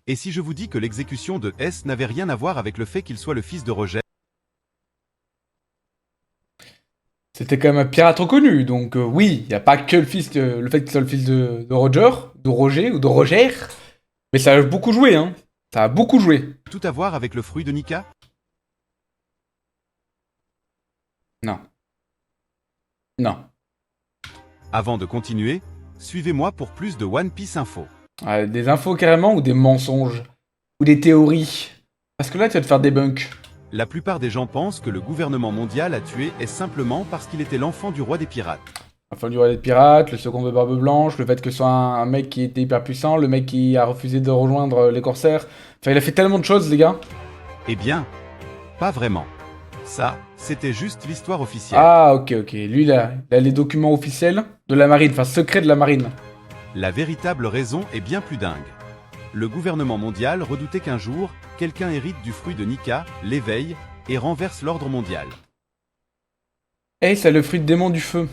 Et si je vous dis que l'exécution de S n'avait rien à voir avec le fait qu'il soit le fils de Roger? C'était quand même un pirate reconnu, donc oui, il n'y a pas que le fait qu'il soit le fils de Roger, de Roger ou de Roger, mais ça a beaucoup joué, hein. Ça a beaucoup joué. Tout à voir avec le fruit de Nika? Non. Non. Avant de continuer, suivez-moi pour plus de One Piece Info. Des infos carrément ou des mensonges? Ou des théories? Parce que là, tu vas te faire débunk. La plupart des gens pensent que le gouvernement mondial a tué S simplement parce qu'il était l'enfant du roi des pirates. La fin du roi des pirates, le second de Barbe Blanche, le fait que ce soit un mec qui était hyper puissant, le mec qui a refusé de rejoindre les corsaires. Enfin, il a fait tellement de choses, les gars. Eh bien, pas vraiment. Ça, c'était juste l'histoire officielle. Ah, ok, ok. Lui, il a les documents officiels de la marine, enfin secrets de la marine. La véritable raison est bien plus dingue. Le gouvernement mondial redoutait qu'un jour, quelqu'un hérite du fruit de Nika, l'éveille, et renverse l'ordre mondial. Eh, c'est le fruit de démon du feu.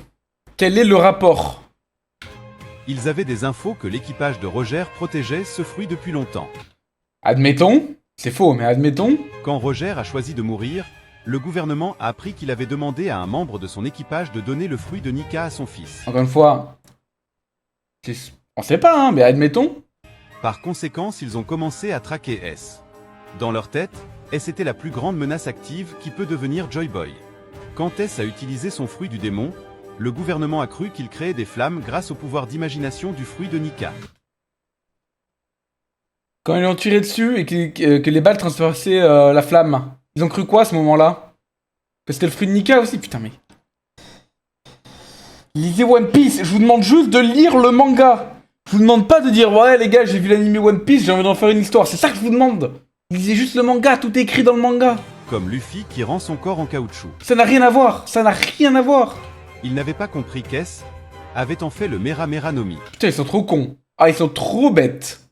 Quel est le rapport? Ils avaient des infos que l'équipage de Roger protégeait ce fruit depuis longtemps. Admettons, c'est faux, mais admettons. Quand Roger a choisi de mourir, le gouvernement a appris qu'il avait demandé à un membre de son équipage de donner le fruit de Nika à son fils. Encore une fois, on sait pas, hein, mais admettons. Par conséquent, ils ont commencé à traquer S. Dans leur tête, S était la plus grande menace active qui peut devenir Joy Boy. Quand S a utilisé son fruit du démon, le gouvernement a cru qu'il créait des flammes grâce au pouvoir d'imagination du fruit de Nika. Quand ils l'ont tiré dessus et que les balles transperçaient la flamme, ils ont cru quoi à ce moment-là? Que c'était le fruit de Nika aussi? Putain, mais. Lisez One Piece, je vous demande juste de lire le manga. Je vous demande pas de dire, ouais, les gars, j'ai vu l'anime One Piece, j'ai envie d'en faire une histoire. C'est ça que je vous demande. Lisez juste le manga, tout est écrit dans le manga. Comme Luffy qui rend son corps en caoutchouc. Ça n'a rien à voir, ça n'a rien à voir. Ils n'avaient pas compris qu'S avait en fait le Mera Mera no Mi. Putain, ils sont trop cons. Ah, ils sont trop bêtes.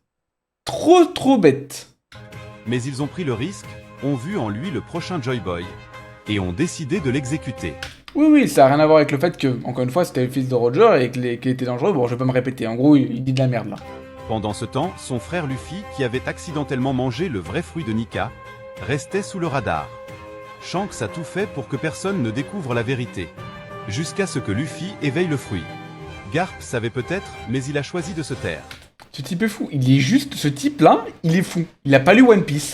Trop bêtes. Mais ils ont pris le risque, ont vu en lui le prochain Joy Boy, et ont décidé de l'exécuter. Oui, ça a rien à voir avec le fait que, encore une fois, c'était le fils de Roger et qu'il était dangereux. Bon, je vais pas me répéter. En gros, il dit de la merde là. Pendant ce temps, son frère Luffy, qui avait accidentellement mangé le vrai fruit de Nika, restait sous le radar. Shanks a tout fait pour que personne ne découvre la vérité. Jusqu'à ce que Luffy éveille le fruit. Garp savait peut-être, mais il a choisi de se taire. Ce type est fou. Il est juste, ce type là, il est fou. Il a pas lu One Piece.